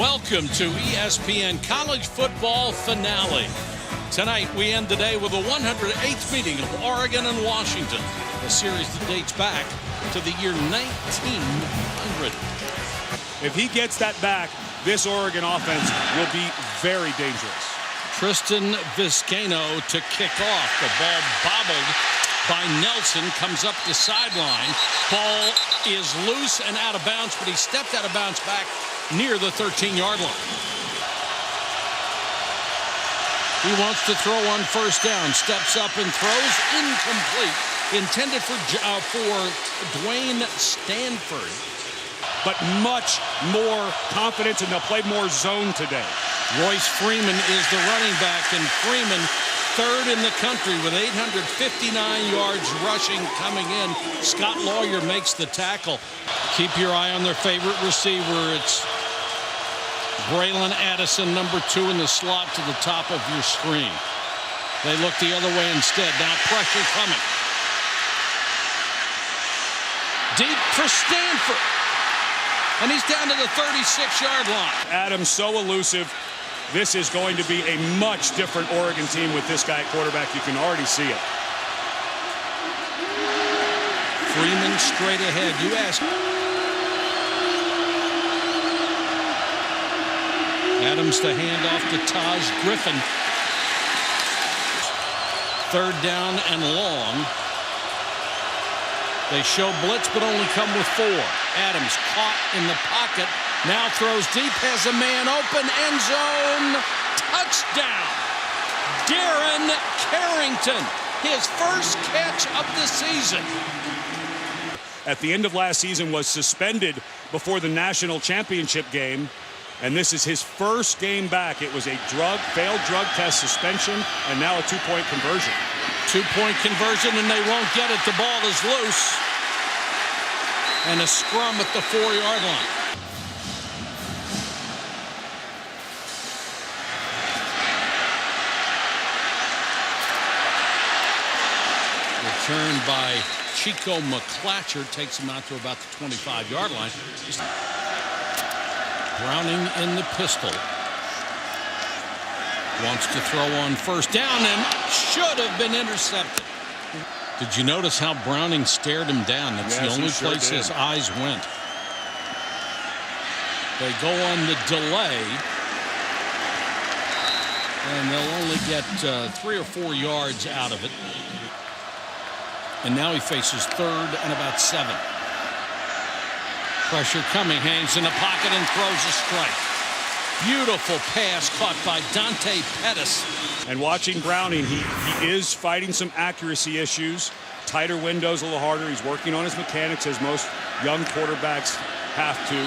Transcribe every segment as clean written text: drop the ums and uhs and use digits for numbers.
Welcome to ESPN College Football Finale. Tonight we end the day with a 108th meeting of Oregon and Washington, a series that dates back to the year 1900. If he gets that back, this Oregon offense will be very dangerous. Tristan Vizcaino to kick off. The ball bobbled by Nelson, comes up the sideline. Ball is loose and out of bounds, but he stepped out of bounds back near the 13-yard line. He wants to throw on first down, steps up and throws, incomplete. Intended for Dwayne Stanford. But much more confidence, and they'll play more zone today. Royce Freeman is the running back, and Freeman third in the country with 859 yards rushing coming in. Scott Lawyer makes the tackle. Keep your eye on their favorite receiver. It's Braylon Addison, number 2 in the slot to the top of your screen. They look the other way instead. Now pressure coming. Deep for Stanford. And he's down to the 36-yard line. Adams so elusive. This is going to be a much different Oregon team with this guy at quarterback. You can already see it. Freeman straight ahead. You ask. Adams to hand off to Taj Griffin. Third down and long. They show blitz, but only come with 4. Adams caught in the pocket. Now throws deep, has a man open, end zone, touchdown. Darren Carrington, his first catch of the season. At the end of last season was suspended before the national championship game, and this is his first game back. It was a failed drug test suspension, and now a 2-point conversion. 2-point conversion, and they won't get it. The ball is loose. And a scrum at the 4-yard line. Return by Chico McClatcher takes him out to about the 25-yard line. Browning in the pistol. Wants to throw on first down and should have been intercepted. Did you notice how Browning stared him down? That's the only place his eyes went. They go on the delay. And they'll only get 3 or 4 yards out of it. And now he faces third and about 7. Pressure coming, hangs in the pocket and throws a strike. Beautiful pass caught by Dante Pettis. And watching Browning, he is fighting some accuracy issues. Tighter windows a little harder. He's working on his mechanics, as most young quarterbacks have to.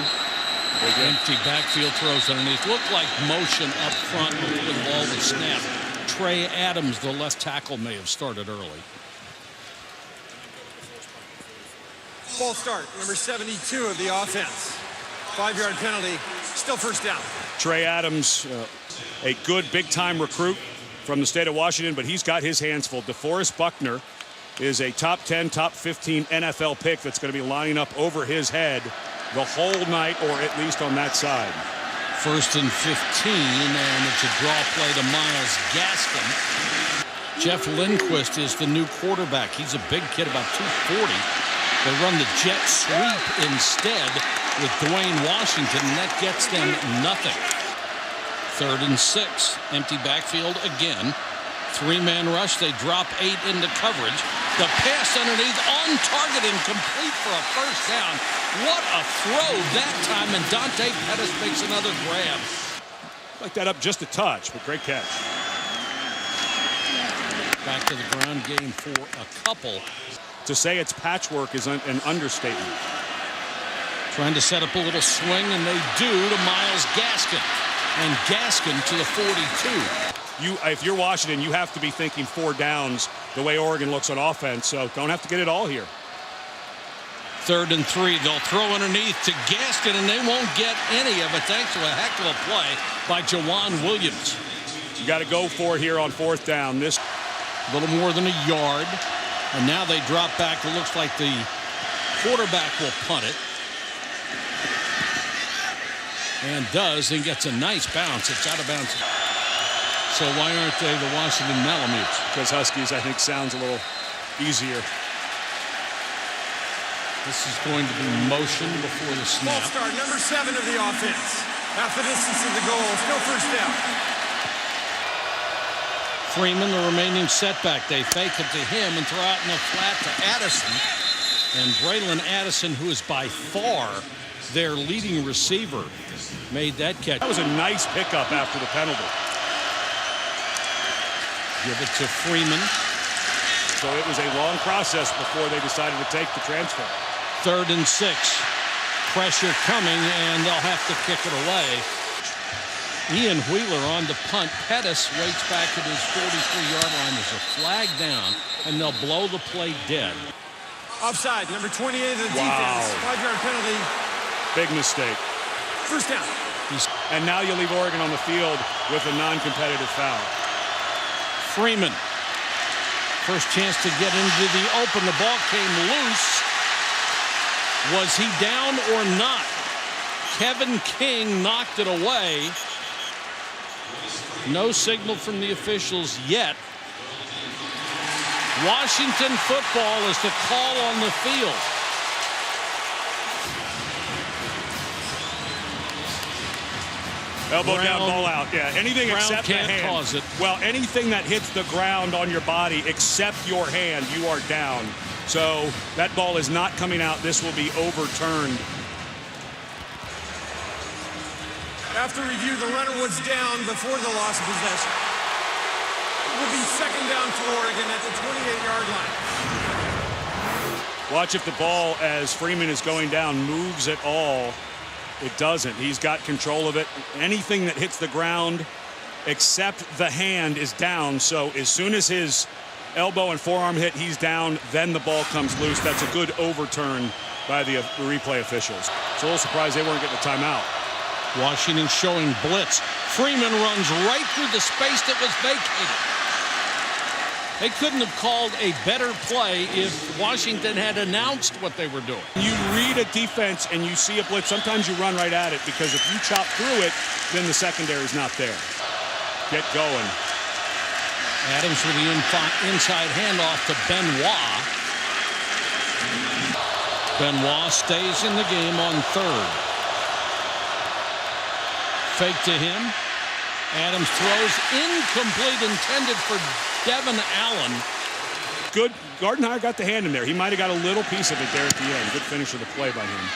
Empty backfield throws underneath. Looked like motion up front before the ball was snapped. Trey Adams, the left tackle, may have started early. False start, number 72 of the offense. 5-yard penalty, still first down. Trey Adams, a good big-time recruit from the state of Washington, but he's got his hands full. DeForest Buckner is a top 10, top 15 NFL pick that's going to be lining up over his head the whole night, or at least on that side. First and 15, and it's a draw play to Myles Gaskin. Jeff Lindquist is the new quarterback. He's a big kid, about 240. They run the jet sweep instead with Dwayne Washington, and that gets them nothing. Third and 6. Empty backfield again. 3-man rush. They drop 8 into coverage. The pass underneath on target and complete for a first down. What a throw that time, and Dante Pettis makes another grab. Like that up just a touch, but great catch. Back to the ground game for a couple. To say it's patchwork is an understatement. Trying to set up a little swing, and they do to Myles Gaskin. And Gaskin to the 42. If you're Washington, you have to be thinking 4 downs the way Oregon looks on offense, so don't have to get it all here. Third and 3. They'll throw underneath to Gaskin, and they won't get any of it thanks to a heck of a play by Jawan Williams. You got to go for it here on 4th down. This a little more than a yard. And now they drop back. It looks like the quarterback will punt it. And does, and gets a nice bounce. It's out of bounds. So why aren't they the Washington Malamutes? Because Huskies, I think, sounds a little easier. This is going to be motion before the snap. False start, number 7 of the offense. Half the distance of the goal, still first down. Freeman, the remaining setback. They fake it to him and throw out in the flat to Addison. And Braylon Addison, who is by far their leading receiver, made that catch. That was a nice pickup after the penalty. Give it to Freeman. So it was a long process before they decided to take the transfer. 3rd and 6. Pressure coming, and they'll have to kick it away. Ian Wheeler on the punt. Pettis waits back at his 43-yard line. There's a flag down, and they'll blow the play dead. Offside, number 28 of the defense. 5-yard penalty. Big mistake. First down. And now you leave Oregon on the field with a non-competitive foul. Freeman. First chance to get into the open. The ball came loose. Was he down or not? Kevin King knocked it away. No signal from the officials yet. Washington football is the call on the field. Elbow down, ball out. Yeah, anything except the hand. Cause it. Well, anything that hits the ground on your body except your hand, you are down. So that ball is not coming out. This will be overturned. After review, the runner was down before the loss of possession. It will be second down for Oregon at the 28-yard line. Watch if the ball, as Freeman is going down, moves at all. It doesn't. He's got control of it. Anything that hits the ground except the hand is down. So as soon as his elbow and forearm hit, he's down. Then the ball comes loose. That's a good overturn by the replay officials. It's a little surprised they weren't getting a timeout. Washington showing blitz. Freeman runs right through the space that was vacated. They couldn't have called a better play if Washington had announced what they were doing. You read a defense and you see a blitz, sometimes you run right at it, because if you chop through it, then the secondary is not there. Get going. Adams with the inside handoff to Benoit. Benoit stays in the game on 3rd. Fake to him. Adams throws incomplete, intended for Devin Allen. Good. Gardenhire got the hand in there. He might have got a little piece of it there at the end. Good finish of the play by him.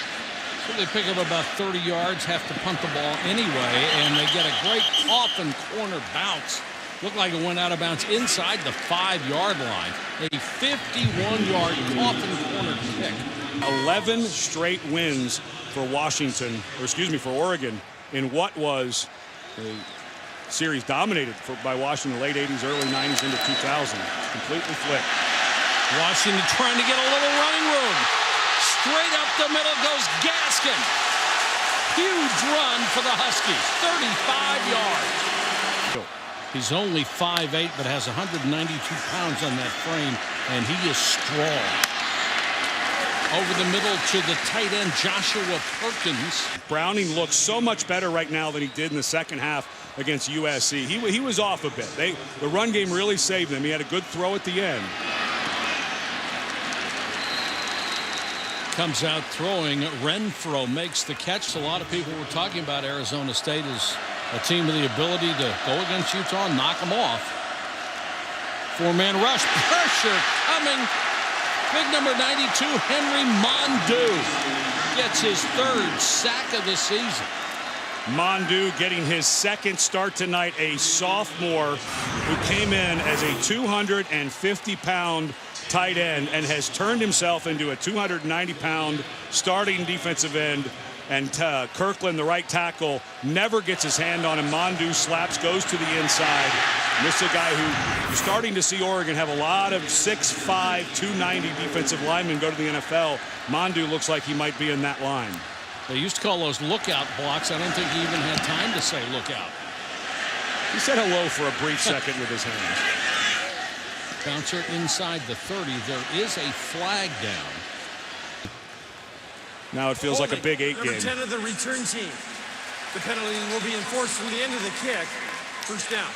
So they pick up about 30 yards, have to punt the ball anyway, and they get a great coffin corner bounce. Looked like it went out of bounds inside the 5-yard line. A 51-yard coffin corner kick. 11 straight wins for Washington, or excuse me, for Oregon, in what was a series dominated by Washington late 80s, early 90s into 2000. Completely flipped. Washington trying to get a little running room. Straight up the middle goes Gaskin. Huge run for the Huskies. 35 yards. He's only 5'8", but has 192 pounds on that frame, and he is strong. Over the middle to the tight end, Joshua Perkins. Browning looks so much better right now than he did in the second half against USC. He was off a bit. The run game really saved them. He had a good throw at the end. Comes out throwing. Renfro makes the catch. A lot of people were talking about Arizona State as a team with the ability to go against Utah and knock them off. 4-man rush. Pressure coming. Big number 92, Henry Mondu, gets his 3rd sack of the season. Mondu getting his 2nd start tonight, a sophomore who came in as a 250-pound tight end and has turned himself into a 290-pound starting defensive end. And Kirkland, the right tackle, never gets his hand on him. Mondu slaps, goes to the inside. And this is a guy who you're starting to see Oregon have a lot of 6'5", 290 defensive linemen go to the NFL. Mondu looks like he might be in that line. They used to call those lookout blocks. I don't think he even had time to say lookout. He said hello for a brief second with his hands. Bouncer inside the 30. There is a flag down. Now it feels like a Big 8 game. Number 10 of the return team. The penalty will be enforced from the end of the kick. First down.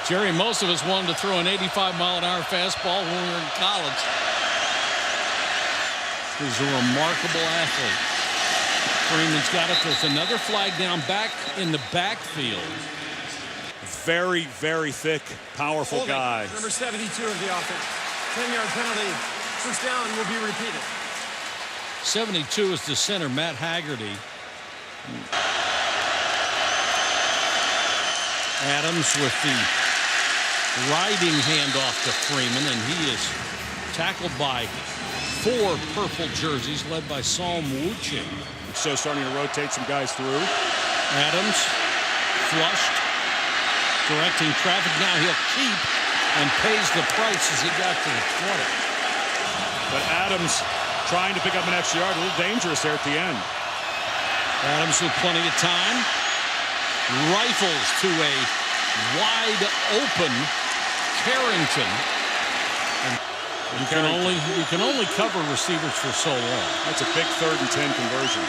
Jerry, most of us wanted to throw an 85-mile-an-hour fastball when we were in college. He's a remarkable athlete. Freeman's got it. There's another flag down back in the backfield. Very, very thick, powerful Holding, guy. number 72 of the offense. 10-yard penalty. First down will be repeated. 72 is the center, Matt Haggerty. Adams with the riding handoff to Freeman, and he is tackled by 4 purple jerseys led by Saul Mwuchi. So starting to rotate some guys through. Adams flushed, directing traffic. Now he'll keep and pays the price as he got to the 20. But Adams trying to pick up an extra yard, a little dangerous there at the end. Adams with plenty of time. Rifles to a wide open Carrington. And you can only cover receivers for so long. That's a big 3rd and 10 conversion.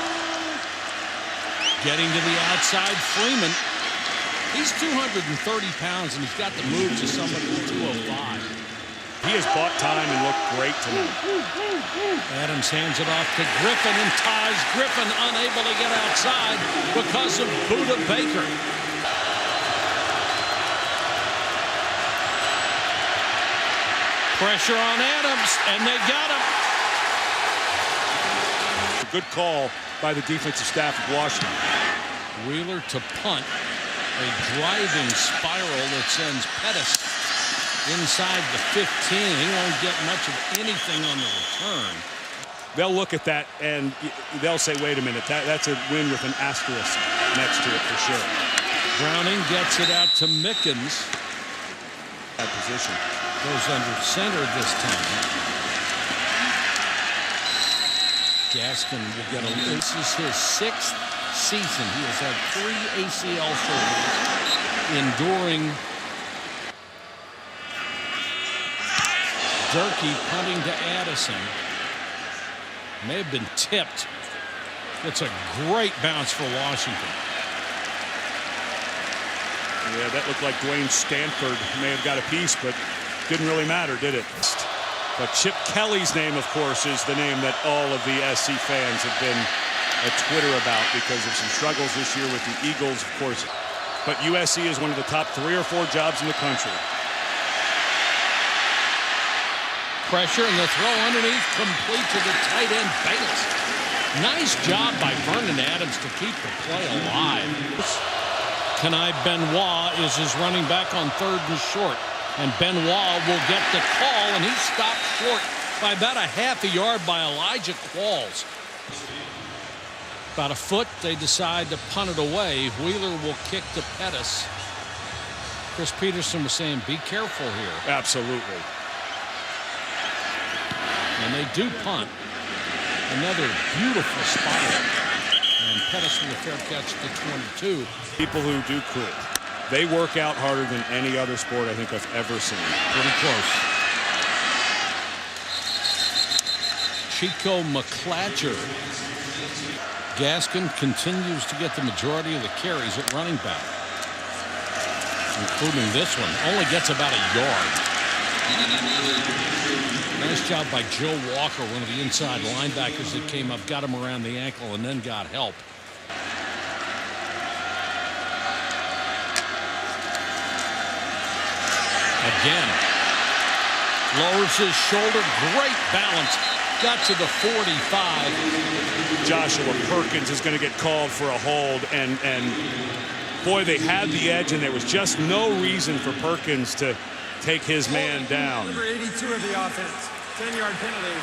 Getting to the outside, Freeman. He's 230 pounds, and he's got the move to somebody who's 205. He has bought time and looked great tonight. Adams hands it off to Griffin and ties. Griffin unable to get outside because of Buda Baker. Pressure on Adams, and they got him. A good call by the defensive staff of Washington. Wheeler to punt. A driving spiral that sends Pettis inside the 15. He won't get much of anything on the return. They'll look at that and they'll say, wait a minute, that's a win with an asterisk next to it for sure. Browning gets it out to Mickens. That position. Goes under center this time. Gaskin will get a. This is his 6th season. He has had 3 ACL surgeries, enduring. Durkee punting to Addison. May have been tipped. It's a great bounce for Washington. Yeah, that looked like Dwayne Stanford may have got a piece, but didn't really matter, did it? But Chip Kelly's name, of course, is the name that all of the SC fans have been at Twitter about because of some struggles this year with the Eagles, of course. But USC is one of the top 3 or 4 jobs in the country. Pressure and the throw underneath, complete to the tight end, Bayless. Nice job by Vernon Adams to keep the play alive. Kenai Benoit is his running back on 3rd and short. And Benoit will get the call, and he's stopped short by about a half a yard by Elijah Qualls. About a foot, they decide to punt it away. Wheeler will kick to Pettis. Chris Peterson was saying, be careful here. Absolutely. And they do punt. Another beautiful spiral. And Pettis with a fair catch to 22. People who do quit. They work out harder than any other sport I think I've ever seen. Pretty close. Chico McClatcher. Gaskin continues to get the majority of the carries at running back, including this one. Only gets about a yard. Nice job by Joe Walker, one of the inside linebackers that came up, got him around the ankle, and then got help. Again, lowers his shoulder, great balance, got to the 45. Joshua Perkins is going to get called for a hold, and boy, they had the edge, and there was just no reason for Perkins to take his man down. Number 82 of the offense, 10-yard penalty.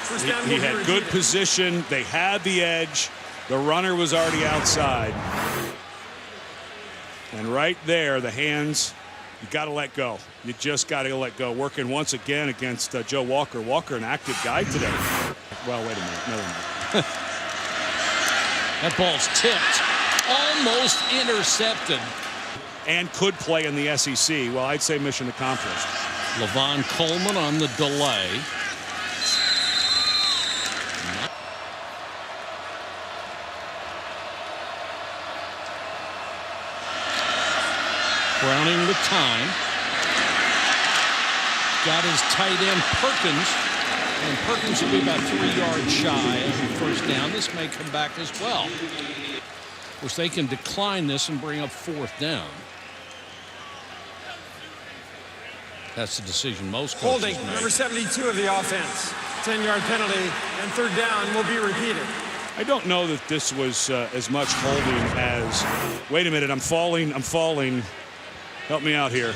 First down. He had good position, they had the edge, the runner was already outside. And right there, the hands, you got to let go. You just got to let go. Working once again against Joe Walker. Walker, an active guy today. Well, wait a minute. Never mind. That ball's tipped. Almost intercepted. And could play in the SEC. Well, I'd say mission accomplished. Levon Coleman on the delay. Browning with time. Got his tight end Perkins. And Perkins will be about 3 yards shy of the first down. This may come back as well. Of course, they can decline this and bring up 4th down. That's the decision most coaches Holding, make. number 72 of the offense. 10-yard penalty, and 3rd down will be repeated. I don't know that this was as much holding as, wait a minute, I'm falling. Help me out here.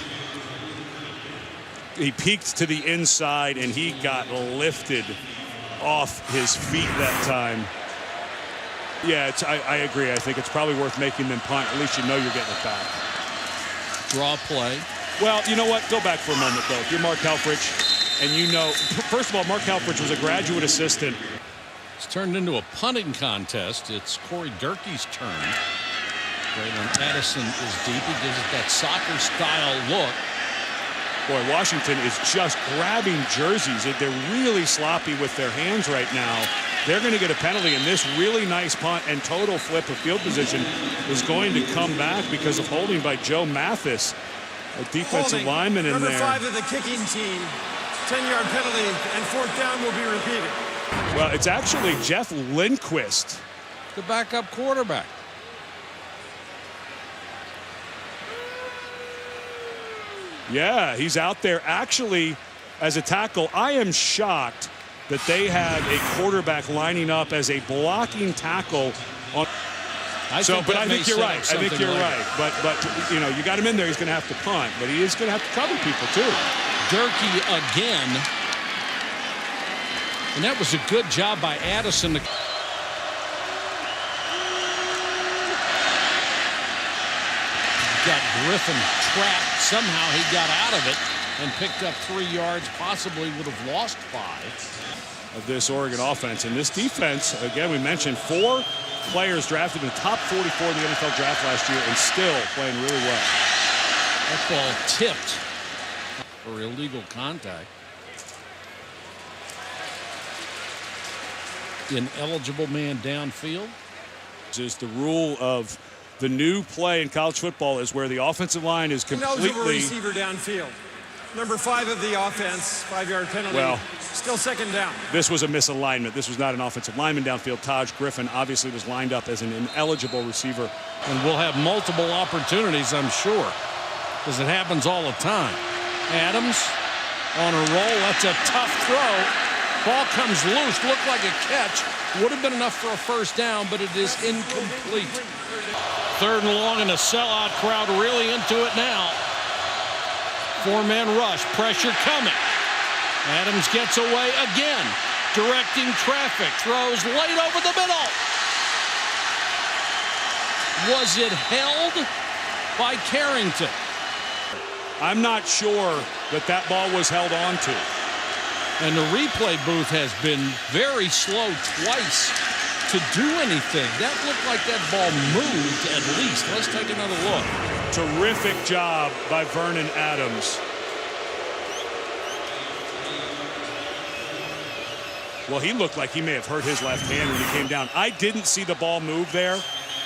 He peeked to the inside, and he got lifted off his feet that time. Yeah, I agree. I think it's probably worth making them punt. At least you know you're getting it back. Draw play. Well, you know what? Go back for a moment, though. If you're Mark Helfrich, and you know, first of all, Mark Helfrich was a graduate assistant. It's turned into a punting contest. It's Corey Durkee's turn. Braylon Addison is deep. He gives it that soccer-style look. Boy, Washington is just grabbing jerseys. They're really sloppy with their hands right now. They're going to get a penalty, and this really nice punt and total flip of field position is going to come back because of holding by Joe Mathis, a defensive lineman in number there. 5 of the kicking team. 10-yard penalty, and 4th down will be repeated. Well, it's actually Jeff Lindquist, the backup quarterback. Yeah, he's out there actually as a tackle. I am shocked that they had a quarterback lining up as a blocking tackle on. I think you're right. I think you're right. But you know, you got him in there. He's going to have to punt, but he is going to have to cover people too. Durkee again, and that was a good job by Addison. Got Griffin trapped. Somehow he got out of it and picked up 3 yards, possibly would have lost 5. Of this Oregon offense. And this defense, again, we mentioned 4 players drafted in the top 44 of the NFL draft last year and still playing really well. That ball tipped for illegal contact. Ineligible man downfield. This is the rule of the new play in college football is where the offensive line is completely. Ineligible receiver downfield. Number 5 of the offense, 5-yard penalty. Well, still 2nd down. This was a misalignment. This was not an offensive lineman downfield. Taj Griffin obviously was lined up as an ineligible receiver. And we'll have multiple opportunities, I'm sure, because it happens all the time. Adams on a roll. That's a tough throw. Ball comes loose. Looked like a catch. Would have been enough for a first down, but it is incomplete. 3rd and long, and a sellout crowd really into it now. 4-man rush, pressure coming. Adams gets away again, directing traffic, throws late over the middle. Was it held by Carrington? I'm not sure that ball was held on to. And the replay booth has been very slow twice to do anything. That looked like that ball moved at least. Let's take another look. Terrific job by Vernon Adams. Well, he looked like he may have hurt his left hand when he came down. I didn't see the ball move there.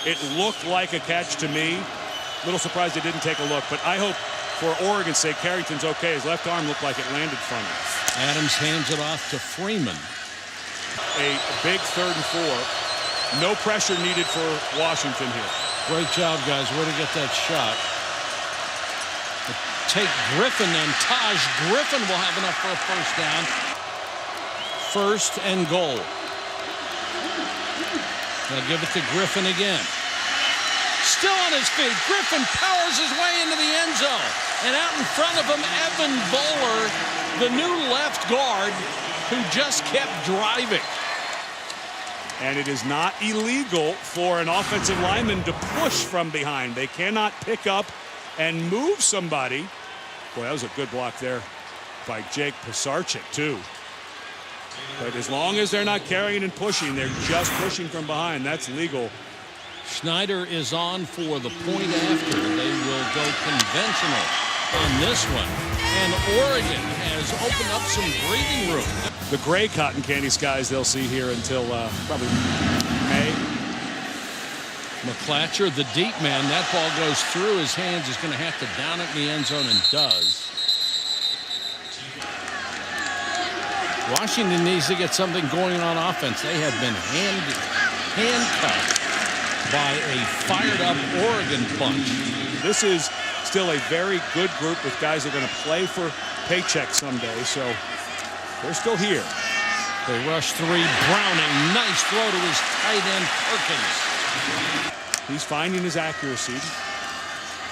It looked like a catch to me. A little surprised they didn't take a look, but I hope for Oregon's sake, Carrington's okay. His left arm looked like it landed funny. Adams hands it off to Freeman. A big 3rd and 4. No pressure needed for Washington here. Great job, guys. Way to get that shot. Take Griffin, and Taj Griffin will have enough for a first down. 1st and goal. They'll give it to Griffin again. Still on his feet. Griffin powers his way into the end zone. And out in front of him, Evan Bowler, the new left guard, who just kept driving. And it is not illegal for an offensive lineman to push from behind. They cannot pick up and move somebody. Boy, that was a good block there by Jake Pisarcik, too. But as long as they're not carrying and pushing, they're just pushing from behind. That's legal. Schneider is on for the point after. They will go conventional on this one. And Oregon has opened up some breathing room. The gray cotton candy skies they'll see here until probably McClatcher, the deep man. That ball goes through his hands. He's going to have to down it in the end zone, and does. Washington needs to get something going on offense. They have been handcuffed by a fired-up Oregon bunch. This is still a very good group with guys that are going to play for paycheck someday, so they're still here. They rush three. Browning, nice throw to his tight end, Perkins. He's finding his accuracy.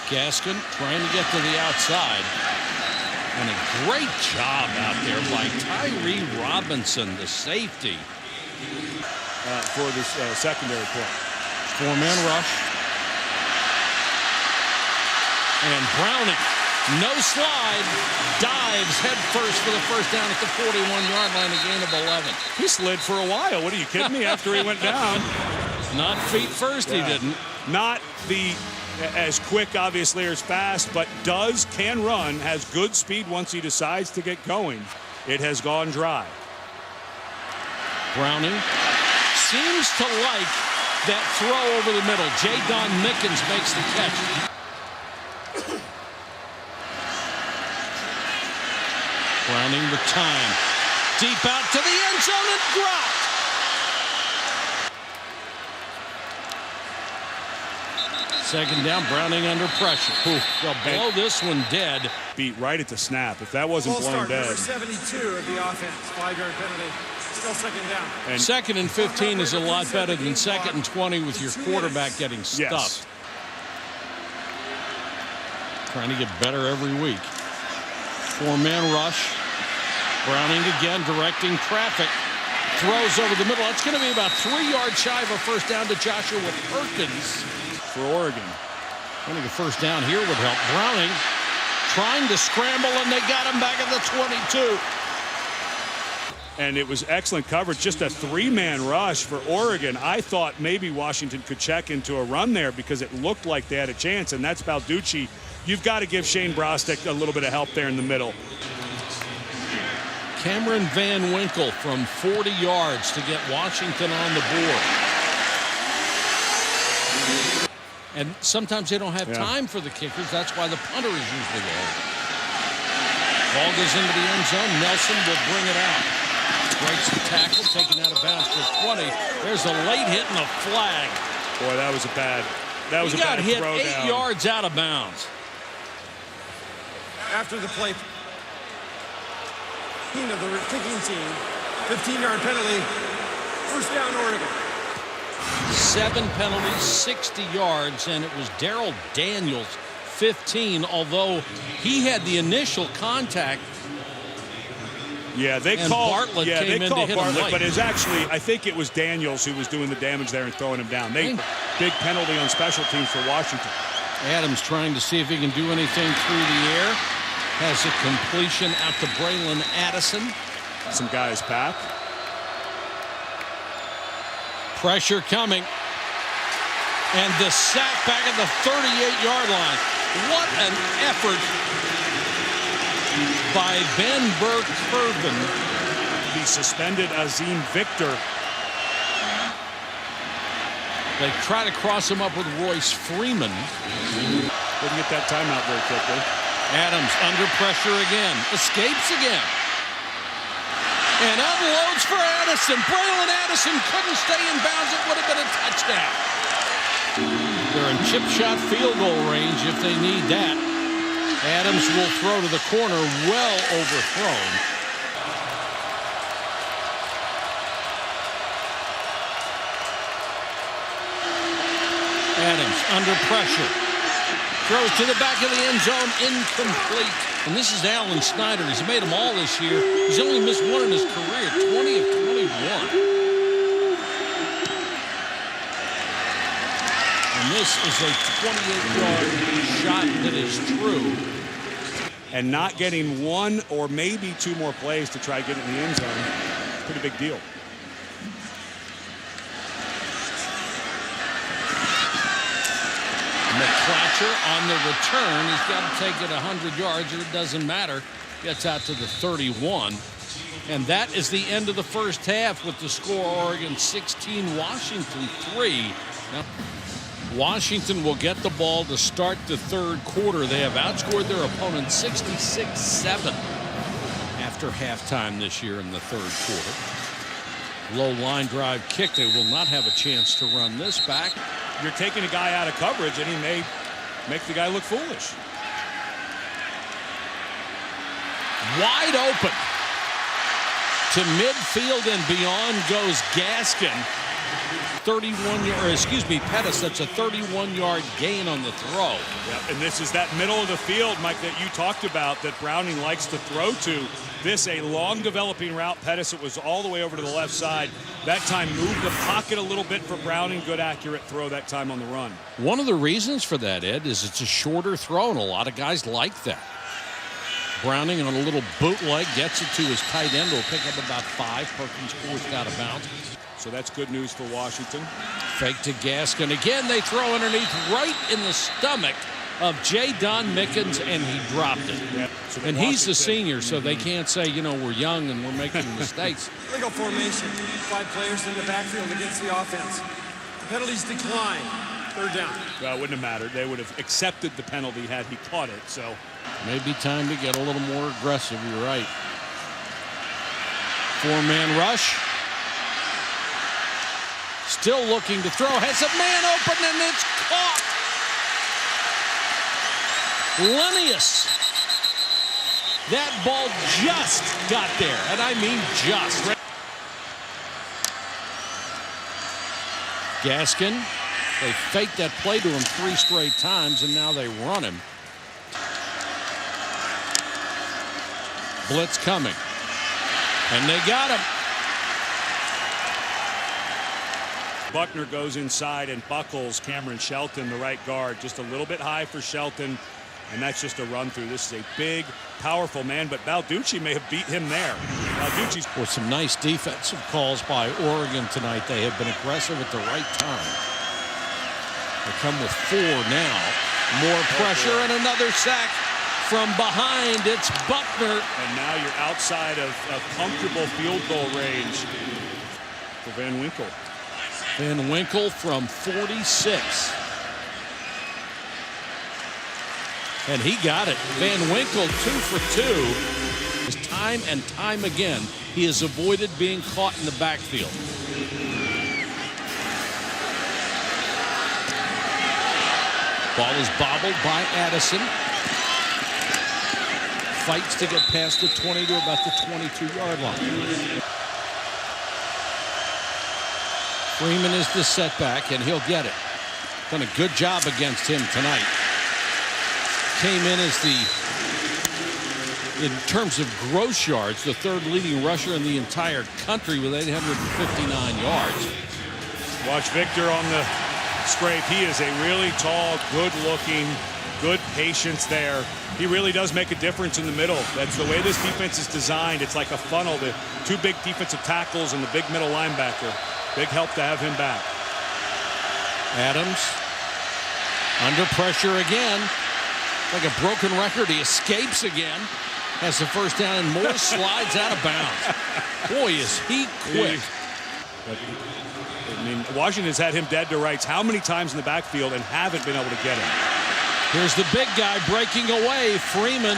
Gaskin trying to get to the outside. And a great job out there by Tyree Robinson, the safety. For this secondary play. Four-man rush. And Browning, no slide, dives head first for the first down at the 41-yard line, a gain of 11. He slid for a while. What are you kidding me? After he went down. Not feet first, he didn't. Not as quick, obviously, or as fast, but can run, has good speed once he decides to get going. It has gone dry. Browning seems to like that throw over the middle. J. Don Mickens makes the catch. Browning with time. Deep out to the end zone and dropped. Second down, Browning under pressure. They'll blow this one dead. Beat right at the snap. If that wasn't blown dead. Number 72 of the offense. 5-yard penalty. Still second down. And second and 15 is a lot better than second and 20 with your quarterback getting stuffed. Yes. Trying to get better every week. Four-man rush. Browning again directing traffic. Throws over the middle. It's going to be about 3 yards shy of a first down to Joshua Perkins. For Oregon. I think a first down here would help. Browning trying to scramble, and they got him back at the 22. And it was excellent coverage. Just a three-man rush for Oregon. I thought maybe Washington could check into a run there because it looked like they had a chance, and that's Balducci. You've got to give Shane Brostek a little bit of help there in the middle. Cameron Van Winkle from 40 yards to get Washington on the board. And sometimes they don't have time for the kickers. That's why the punter is usually there. Ball goes into the end zone. Nelson will bring it out. Breaks the tackle, taken out of bounds for 20. There's a late hit and a flag. Boy, that was a bad throw down. He got hit 8 yards out of bounds. After the play, of the kicking team, 15-yard penalty, first down Oregon. 7 penalties, 60 yards, and it was Darrell Daniels, 15, although he had the initial contact. Yeah, they and called Bartlett came in to hit Bartlett, him late. but it's actually, I think it was Daniels who was doing the damage there and throwing him down. Big penalty on special teams for Washington. Adams trying to see if he can do anything through the air. Has a completion out to Braylon Addison. Some guys back. Pressure coming. And the sack back at the 38-yard line. What an effort by Ben Burke-Kirven. The suspended Azim Victor. They try to cross him up with Royce Freeman. Didn't get that timeout very quickly. Adams under pressure again. Escapes again. And unloads for Addison. Braylon Addison couldn't stay in bounds. It would have been a touchdown. They're in chip shot field goal range if they need that. Adams will throw to the corner, well overthrown. Adams under pressure. Throws to the back of the end zone, incomplete. And this is Alan Snyder. He's made them all this year. He's only missed one in his career, 20 of 21. And this is a 28-yard shot that is true. And not getting one or maybe two more plays to try to get it in the end zone, pretty big deal. McClatcher on the return. He's got to take it 100 yards, or it doesn't matter. Gets out to the 31. And that is the end of the first half with the score Oregon 16, Washington 3. Now, Washington will get the ball to start the third quarter. They have outscored their opponent 66-7 after halftime this year in the third quarter. Low line drive kick. They will not have a chance to run this back. You're taking a guy out of coverage, and he may make the guy look foolish. Wide open to midfield and beyond goes Gaskin. 31-yard, Pettis. That's a 31-yard gain on the throw. Yep, and this is that middle of the field, Mike, that you talked about that Browning likes to throw to. This a long developing route. Pettis, it was all the way over to the left side. That time moved the pocket a little bit for Browning. Good accurate throw that time on the run. One of the reasons for that, Ed, is it's a shorter throw, and a lot of guys like that. Browning on a little bootleg gets it to his tight end. Will pick up about 5. Perkins forced out of bounds. So that's good news for Washington. Fake to Gaskin. Again, they throw underneath right in the stomach of J. Don Mickens, and he dropped it. Yep. So and he's the senior, so they can't say, we're young and we're making mistakes. Legal formation. 5 players in the backfield against the offense. The penalties decline. Third down. Well, it wouldn't have mattered. They would have accepted the penalty had he caught it. So maybe time to get a little more aggressive. You're right. 4-man rush. Still looking to throw. Has a man open, and it's caught. Linnaeus. That ball just got there, and I mean just. Gaskin. They faked that play to him 3 straight times, and now they run him. Blitz coming. And they got him. Buckner goes inside and buckles Cameron Shelton, the right guard, just a little bit high for Shelton, and that's just a run through. This is a big, powerful man, but Balducci may have beat him there. Balducci's for some nice defensive calls by Oregon tonight. They have been aggressive at the right time. They come with 4 now. More pressure and another sack from behind. It's Buckner. And now you're outside of comfortable field goal range for Van Winkle. Van Winkle from 46. And he got it. Van Winkle 2 for 2. Time and time again, he has avoided being caught in the backfield. Ball is bobbled by Addison. Fights to get past the 20 to about the 22-yard line. Freeman is the setback, and he'll get it. Done a good job against him tonight. Came in as in terms of gross yards, the 3rd leading rusher in the entire country with 859 yards. Watch Victor on the scrape. He is a really tall, good-looking, good patience there. He really does make a difference in the middle. That's the way this defense is designed. It's like a funnel. The 2 big defensive tackles and the big middle linebacker. Big help to have him back. Adams under pressure again. Like a broken record. He escapes again. Has the first down, and Moore slides out of bounds. Boy, is he quick. I mean, Washington's had him dead to rights how many times in the backfield and haven't been able to get him. Here's the big guy breaking away. Freeman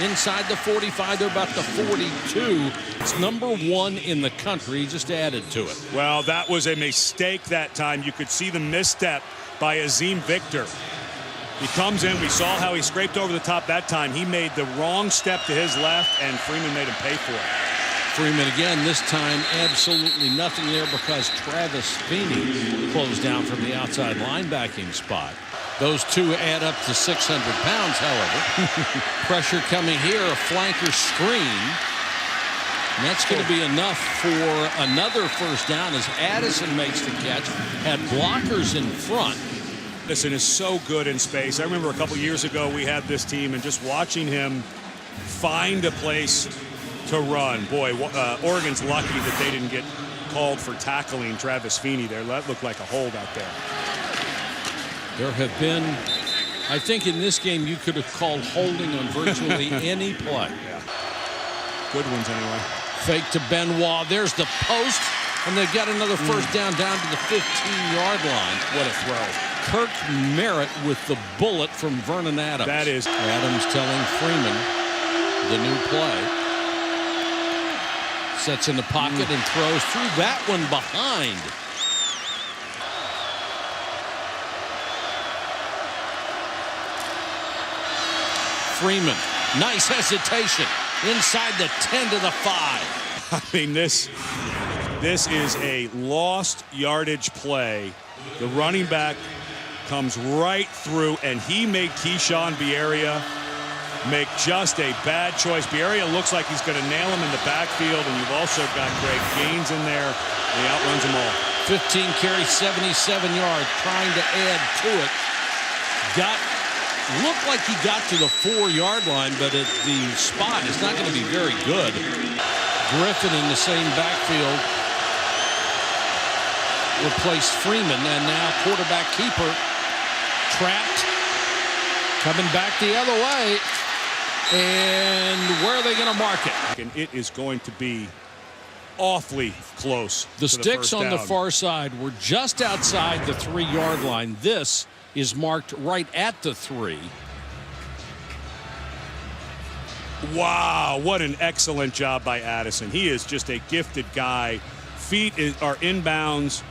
inside the 45 to about the 42. It's #1 in the country. He just added to it. Well, that was a mistake that time. You could see the misstep by Azim Victor. He comes in. We saw how he scraped over the top that time. He made the wrong step to his left, and Freeman made him pay for it. Freeman again, this time absolutely nothing there because Travis Feeney closed down from the outside linebacking spot. Those 2 add up to 600 pounds, however. Pressure coming here, a flanker screen. And that's going to be enough for another first down as Addison makes the catch. Had blockers in front. Addison is so good in space. I remember a couple years ago we had this team, and just watching him find a place to run. Boy, Oregon's lucky that they didn't get called for tackling Travis Feeney there. That looked like a hold out there. There have been, I think in this game you could have called holding on virtually any play. Yeah. Good ones anyway. Fake to Benoit. There's the post, And they got another first down to the 15-yard line. What a throw. Kirk Merritt with the bullet from Vernon Adams. That is. Adams telling Freeman the new play. Sets in the pocket and throws through that one behind. Freeman, nice hesitation inside the 10 to the 5. I mean, this is a lost yardage play. The running back comes right through, and he made Keyshawn Bierria make just a bad choice. Bierria looks like he's going to nail him in the backfield, and you've also got Greg Gaines in there. He outruns them all. 15 carries, 77 yards, trying to add to it. Looked like he got to the 4-yard line, but the spot is not going to be very good. Griffin in the same backfield replaced Freeman, and now quarterback keeper trapped, coming back the other way. And where are they going to mark it? And it is going to be awfully close. The sticks on the far side were just outside the 3-yard line. This is marked right at the 3. Wow, what an excellent job by Addison. He is just a gifted guy. Feet are inbounds.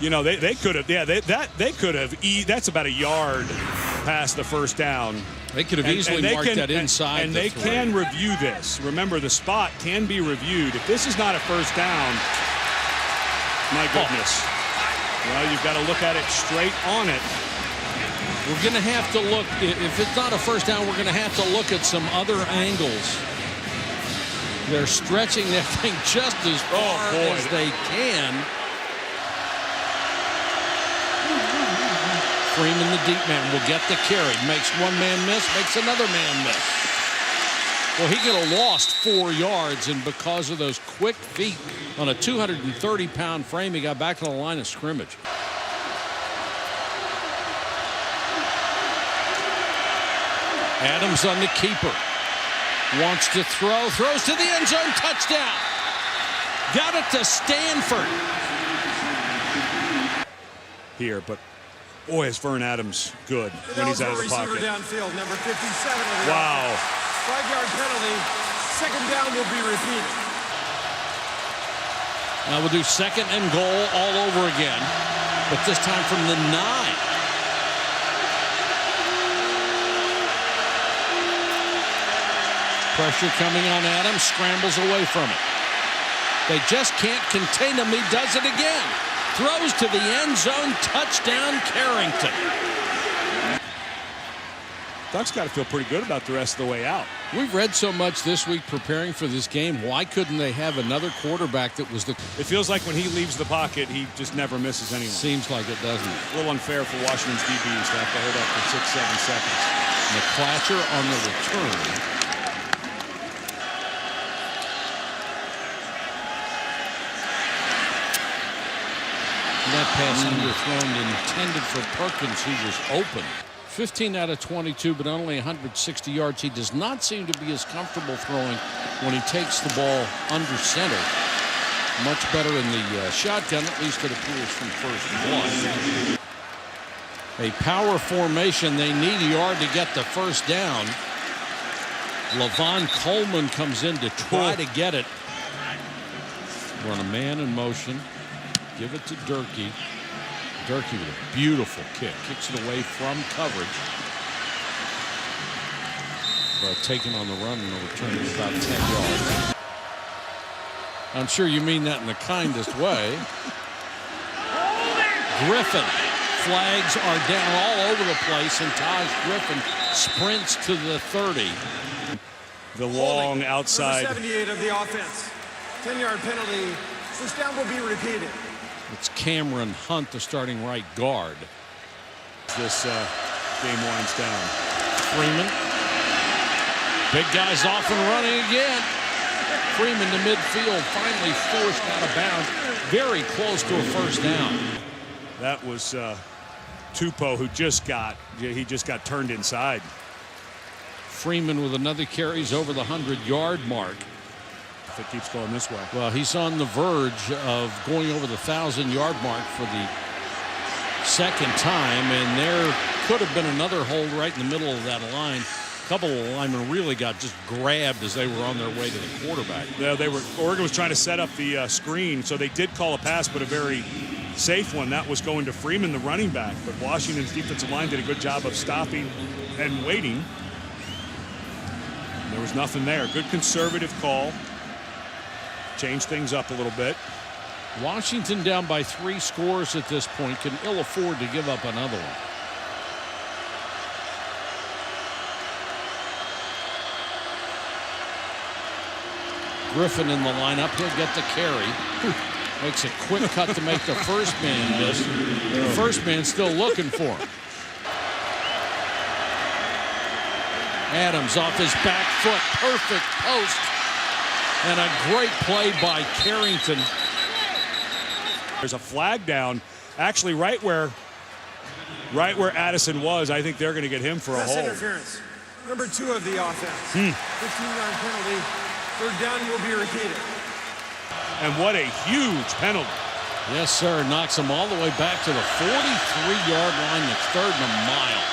You know, they could have, they could have, that's about a yard past the first down. They could have easily marked that inside. And they can review this. Remember, the spot can be reviewed. If this is not a first down, my goodness. Well, you've got to look at it straight on it. We're going to have to look, if it's not a first down, we're going to have to look at some other angles. They're stretching that thing just as far as they can. Freeman, the deep man, will get the carry. Makes one man miss, makes another man miss. Well, he could have lost 4 yards, and because of those quick feet on a 230-pound frame, he got back to the line of scrimmage. Adams on the keeper. Wants to throw. Throws to the end zone. Touchdown. Got it to Stanford. Here, but boy, is Vern Adams good when he's out of the pocket. Downfield, number 57. Wow. 5-yard penalty. Second down will be repeated. Now we'll do second and goal all over again, but this time from the 9. Pressure coming on Adams, scrambles away from it. They just can't contain him. He does it again. Throws to the end zone, touchdown Carrington. Ducks got to feel pretty good about the rest of the way out. We've read so much this week preparing for this game. Why couldn't they have another quarterback that was the... It feels like when he leaves the pocket, he just never misses anyone. Seems like it, doesn't it? A little unfair for Washington's DBs to have to hold up for 6-7 seconds. McClatcher on the return. That pass underthrown, intended for Perkins, who was open. 15 out of 22, but only 160 yards. He does not seem to be as comfortable throwing when he takes the ball under center. Much better in the shotgun, at least it appears from first one. A power formation. They need a yard to get the first down. Levon Coleman comes in to try to get it. Run a man in motion. Give it to Durkee. Durkee with a beautiful kick. Kicks it away from coverage. But taken on the run and a return of about 10 yards. I'm sure you mean that in the kindest way. Griffin. Flags are down all over the place, and Taj Griffin sprints to the 30. The long outside. Number 78 of the offense. 10-yard penalty. First down will be repeated. It's Cameron Hunt, the starting right guard. This game winds down. Freeman. Big guy's off and running again. Freeman to midfield, finally forced out of bounds. Very close to a first down. That was Tupou, who just got turned inside. Freeman with another carry. He's over the 100-yard mark. if it keeps going this way. Well, he's on the verge of going over the 1,000-yard mark for the second time, and there could have been another hold right in the middle of that line. A couple of linemen really got just grabbed as they were on their way to the quarterback. Yeah, Oregon was trying to set up the screen, so they did call a pass, but a very safe one. That was going to Freeman, the running back. But Washington's defensive line did a good job of stopping and waiting. There was nothing there. Good conservative call. Changed things up a little bit. Washington down by 3 scores at this point, can ill afford to give up another one. Griffin in the lineup. He'll get the carry. Makes a quick cut to make the first man miss. The first man still looking for him. Adams off his back foot. Perfect post. And a great play by Carrington. There's a flag down, actually right where Addison was. I think they're going to get him for a hold. Interference. Number 2 of the offense. 15-yard penalty. Third down will be repeated. And what a huge penalty. Yes, sir. Knocks him all the way back to the 43-yard line. That's 3rd and a mile.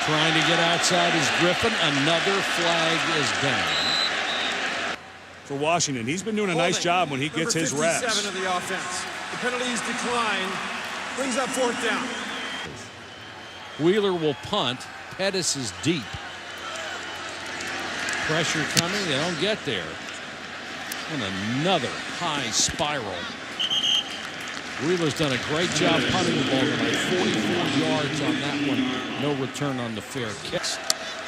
Trying to get outside is Griffin. Another flag is down. For Washington, he's been doing a nice job when he gets his reps. Number 57 of the offense. The penalties decline. Brings up 4th down. Wheeler will punt. Pettis is deep. Pressure coming. They don't get there. And another high spiral. Wheeler's done a great job punting the ball tonight. 44 yards on that one. No return on the fair kick.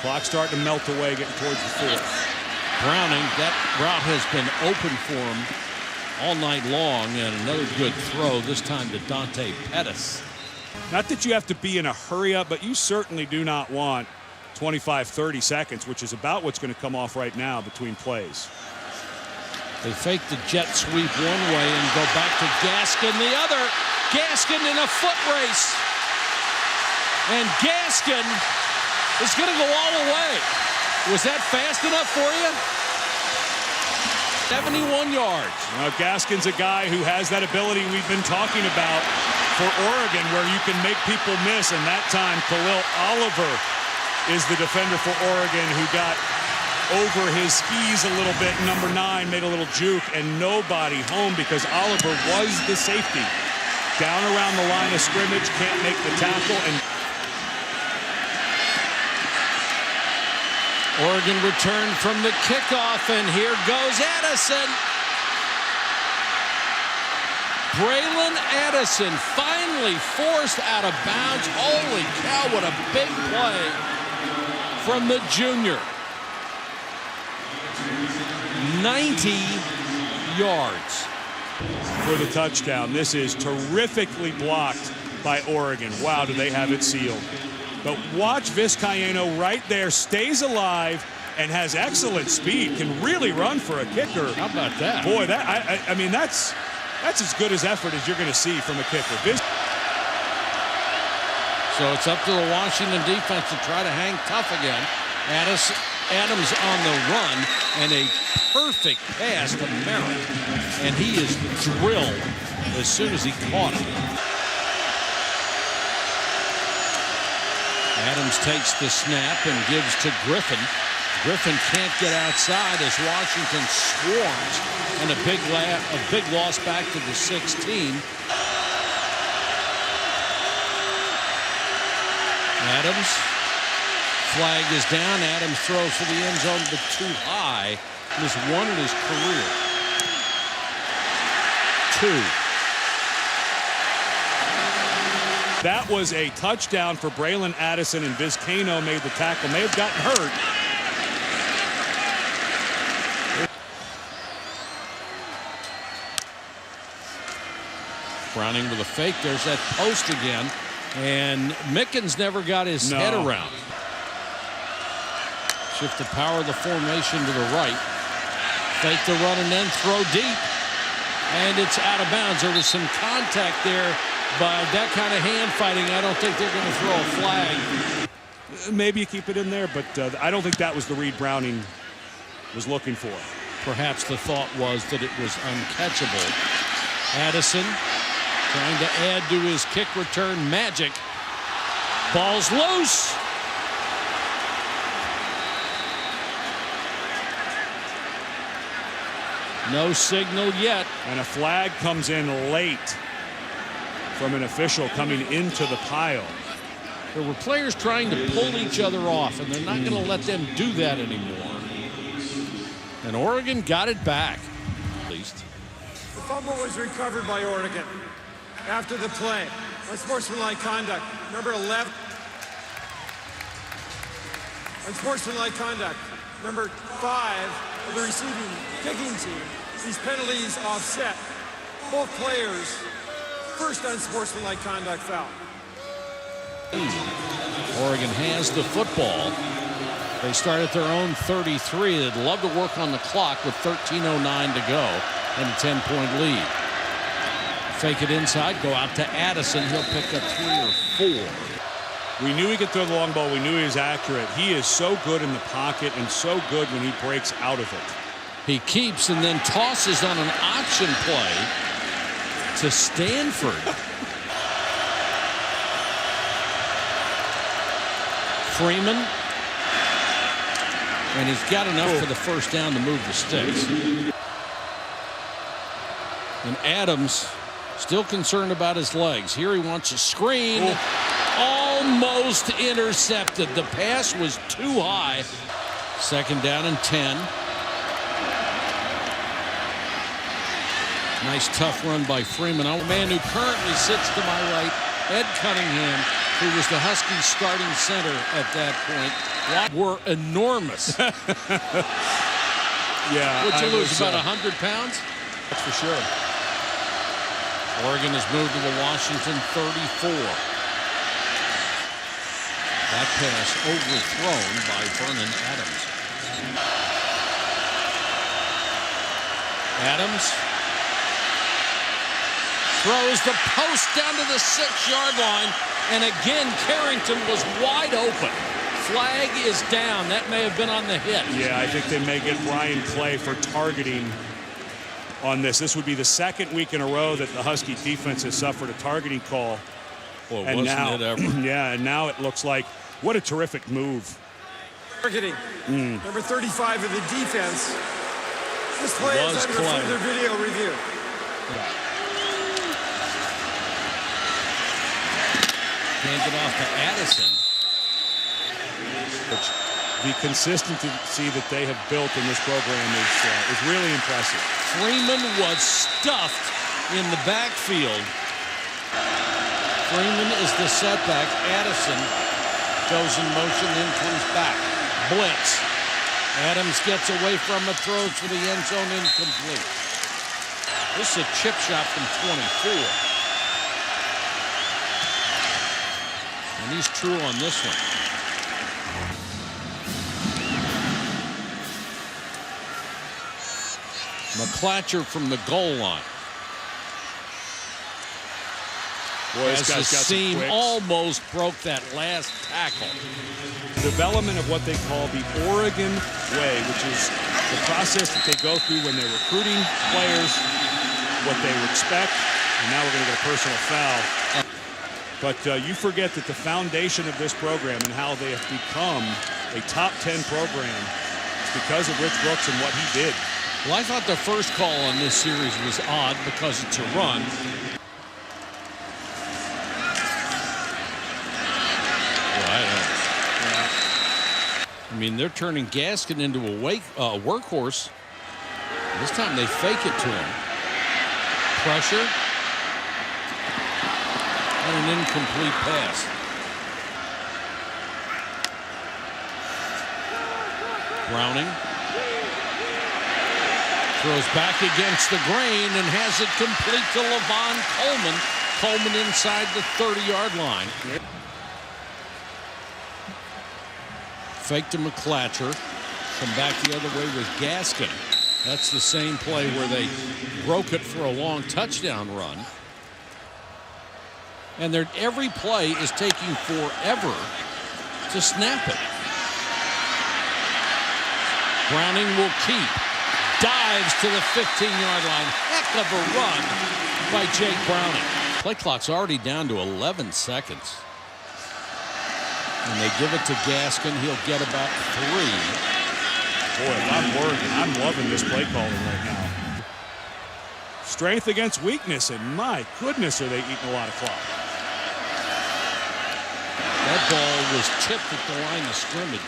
Clock starting to melt away, getting towards the 4th. Browning, that route has been open for him all night long, and another good throw, this time to Dante Pettis. Not that you have to be in a hurry up, but you certainly do not want 25-30 seconds, which is about what's going to come off right now between plays. They fake the jet sweep one way and go back to Gaskin the other. Gaskin in a foot race. And Gaskin is going to go all the way. Was that fast enough for you? 71 yards. Now, Gaskin's a guy who has that ability we've been talking about for Oregon, where you can make people miss. And that time, Khalil Oliver is the defender for Oregon who got over his skis a little bit. Number 9 made a little juke, and nobody home because Oliver was the safety. Down around the line of scrimmage, can't make the tackle. And Oregon returned from the kickoff, and here goes Addison. Braylon Addison finally forced out of bounds. Holy cow, what a big play from the junior. 90 yards. For the touchdown. This is terrifically blocked by Oregon. Wow, do they have it sealed. But watch Vizcaino right there, stays alive and has excellent speed, can really run for a kicker. How about that? Boy, that I mean, that's as good as effort as you're going to see from a kicker. So it's up to the Washington defense to try to hang tough again. Adams on the run, and a perfect pass to Merritt. And he is drilled as soon as he caught him. Adams takes the snap and gives to Griffin. Griffin can't get outside as Washington swarms, and a big loss back to the 16. Adams. Flag is down. Adams throws for the end zone, but too high. He's one in his career. 2. That was a touchdown for Braylon Addison, and Vizcaino made the tackle. May have gotten hurt. Browning with a fake. There's that post again. And Mickens never got his head around. Shift the power of the formation to the right. Fake the run and then throw deep. And it's out of bounds. There was some contact there, but that kind of hand fighting, I don't think they're going to throw a flag. Maybe you keep it in there, but I don't think that was the read Browning was looking for. Perhaps the thought was that it was uncatchable. Addison trying to add to his kick return magic. Ball's loose. No signal yet. And a flag comes in late from an official coming into the pile. There were players trying to pull each other off, and they're not going to let them do that anymore. And Oregon got it back, at least. The fumble was recovered by Oregon after the play. Unsportsmanlike conduct. Number 11. Unsportsmanlike conduct. Number 5 of the receiving kicking team. These penalties offset both players' first unsportsmanlike conduct foul. Oregon has the football. They start at their own 33. They'd love to work on the clock with 13:09 to go and a 10-point lead. Fake it inside, go out to Addison. He'll pick up 3 or 4. We knew he could throw the long ball. We knew he was accurate. He is so good in the pocket and so good when he breaks out of it. He keeps and then tosses on an option play to Stanford. Freeman. And he's got enough for the first down to move the sticks. And Adams still concerned about his legs. Here he wants a screen. Almost intercepted. The pass was too high. Second down and 10. Nice tough run by Freeman. A man who currently sits to my right, Ed Cunningham, who was the Husky starting center at that point, were enormous. Yeah. Would you lose about 100 pounds? That's for sure. Oregon has moved to the Washington 34. That pass overthrown by Vernon Adams. Adams throws the post down to the 6-yard line, and again Carrington was wide open. Flag is down. That may have been on the hit. Yeah, I think they may get Brian Clay for targeting on this. This would be the second week in a row that the Husky defense has suffered a targeting call. Well, and wasn't now, it ever? yeah, and now it looks like what a terrific move. Targeting. Number 35 of the defense. This play is under further video review. Handed off to Addison. The consistency that they have built in this program is really impressive. Freeman was stuffed in the backfield. Freeman is the setback. Addison goes in motion, then comes back. Blitz. Adams gets away from it, throws for the end zone, incomplete. This is a chip shot from 24. And he's true on this one. McClatcher from the goal line. Boy, as the seam almost broke that last tackle. Development of what they call the Oregon way, which is the process that they go through when they're recruiting players, what they expect, and now we're going to get a personal foul. But you forget that the foundation of this program and how they have become a top 10 program is because of Rich Brooks and what he did. Well, I thought the first call on this series was odd because it's a run. I mean, they're turning Gaskin into a workhorse. This time they fake it to him. Pressure. And an incomplete pass. Browning. Throws back against the grain and has it complete to Levon Coleman. Coleman inside the 30-yard line. Fake to McClatcher. Come back the other way with Gaskin. That's the same play where they broke it for a long touchdown run. And every play is taking forever to snap it. Browning will keep. dives to the 15-yard line. Heck of a run by Jake Browning. Play clock's already down to 11 seconds. And they give it to Gaskin. He'll get about 3. Boy, if I'm Oregon, I'm loving this play calling right now. Strength against weakness, and my goodness, are they eating a lot of clock. That ball was tipped at the line of scrimmage.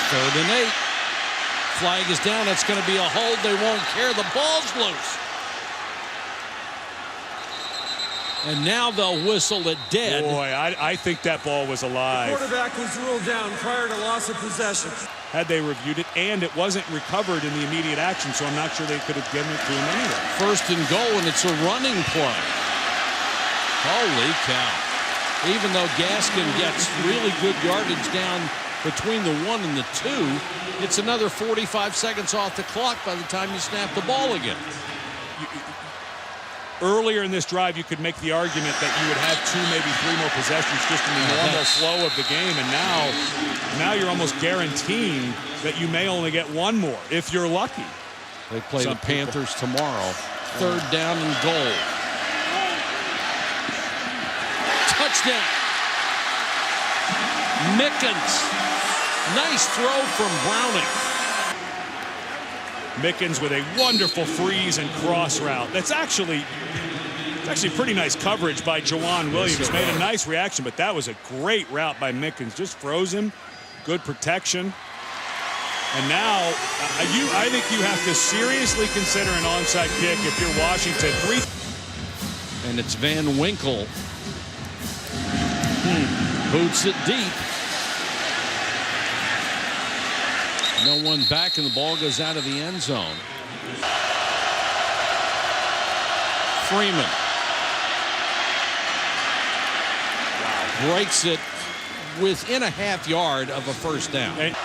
3rd and 8. Flag is down. That's going to be a hold. They won't care. The ball's loose. And now they'll whistle it dead. Boy, I think that ball was alive. The quarterback was ruled down prior to loss of possession. Had they reviewed it, and it wasn't recovered in the immediate action, so I'm not sure they could have given it to him anyway. 1st and goal, and it's a running play. Holy cow. Even though Gaskin gets really good yardage down between the 1 and the 2, it's another 45 seconds off the clock by the time you snap the ball again. Earlier in this drive, you could make the argument that you would have 2, maybe 3 more possessions just in the normal flow of the game, and now you're almost guaranteeing that you may only get 1 more if you're lucky. They play the Panthers tomorrow. 3rd down and goal. Touchdown. Mickens. Nice throw from Browning. Mickens with a wonderful freeze and cross route. It's actually pretty nice coverage by Jawan Williams. Made a nice reaction, but that was a great route by Mickens. Just froze him. Good protection. And now, I think you have to seriously consider an onside kick if you're Washington. And it's Van Winkle. Boots it deep. No one back, and the ball goes out of the end zone. Freeman breaks it within a half yard of a 1st down. And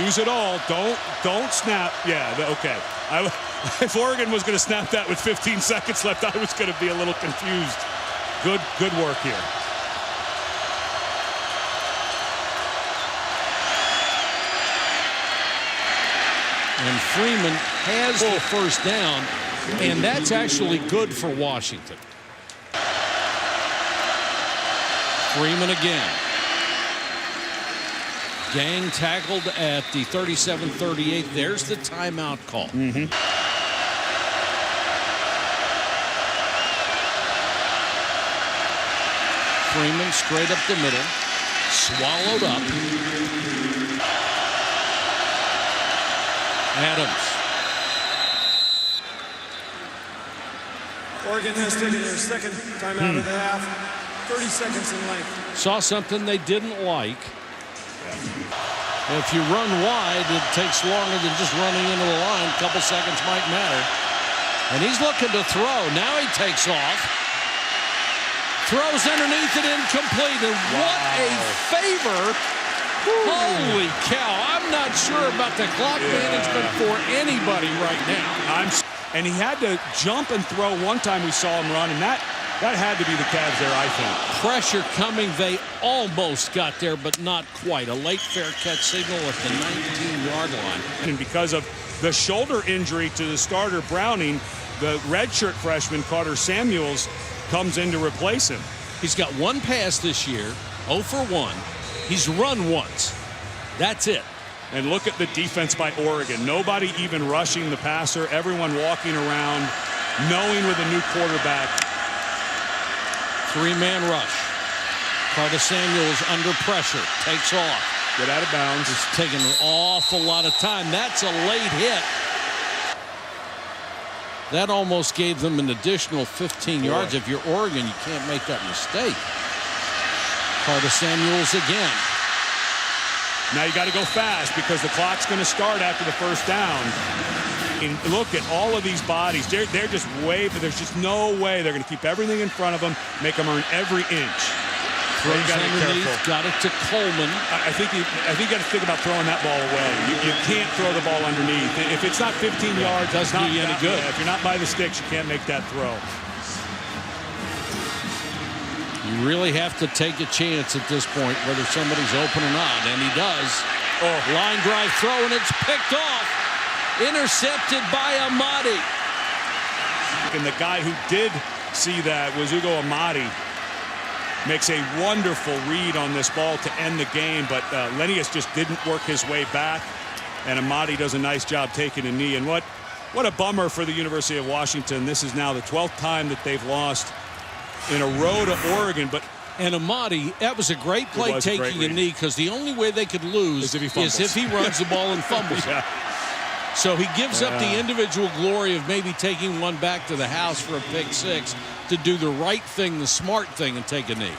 use it all. Don't snap. Yeah, okay. If Oregon was going to snap that with 15 seconds left, I was going to be a little confused. Good work here. And Freeman has the 1st down, and that's actually good for Washington. Freeman again. Gang tackled at the 37-38. There's the timeout call. Freeman straight up the middle. Swallowed up. Adams. Oregon has taken their 2nd timeout of the half. 30 seconds in length. Saw something they didn't like. If you run wide, it takes longer than just running into the line. A couple seconds might matter. And he's looking to throw. Now he takes off. Throws underneath it, incomplete. And what a favor. Holy cow. I'm not sure about the clock management for anybody right now. And he had to jump and throw one time we saw him run, and that had to be the Cavs there, I think. Pressure coming. They almost got there, but not quite. A late fair catch signal at the 19-yard line. And because of the shoulder injury to the starter Browning, the redshirt freshman Carter Samuels comes in to replace him. He's got 1 pass this year, 0 for 1. He's run once. That's it. And look at the defense by Oregon. Nobody even rushing the passer. Everyone walking around, knowing with a new quarterback. 3-man rush. Carter Samuels under pressure. Takes off. Get out of bounds. He's taking an awful lot of time. That's a late hit. That almost gave them an additional 15 yards. If you're Oregon, you can't make that mistake. Carter Samuels again. Now you got to go fast because the clock's going to start after the 1st down. And look at all of these bodies. They're just way, but there's just no way they're going to keep everything in front of them, make them earn every inch. Throws underneath, got it to Coleman. I think you got to think about throwing that ball away. You can't throw the ball underneath. If it's not 15 yards, doesn't do you any good. If you're not by the sticks, you can't make that throw. You really have to take a chance at this point, whether somebody's open or not, and he does. Oh. Line drive throw, and it's picked off. Intercepted by Amadi. And the guy who did see that was Ugo Amadi. Makes a wonderful read on this ball to end the game, but Lennius just didn't work his way back, and Amadi does a nice job taking a knee. And what a bummer for the University of Washington. This is now the 12th time that they've lost in a row to Oregon. And Amadi, that was a great play taking a knee, because the only way they could lose is if he runs the ball and fumbles. Yeah. So he gives up the individual glory of maybe taking one back to the house for a pick six to do the right thing, the smart thing, and take a knee.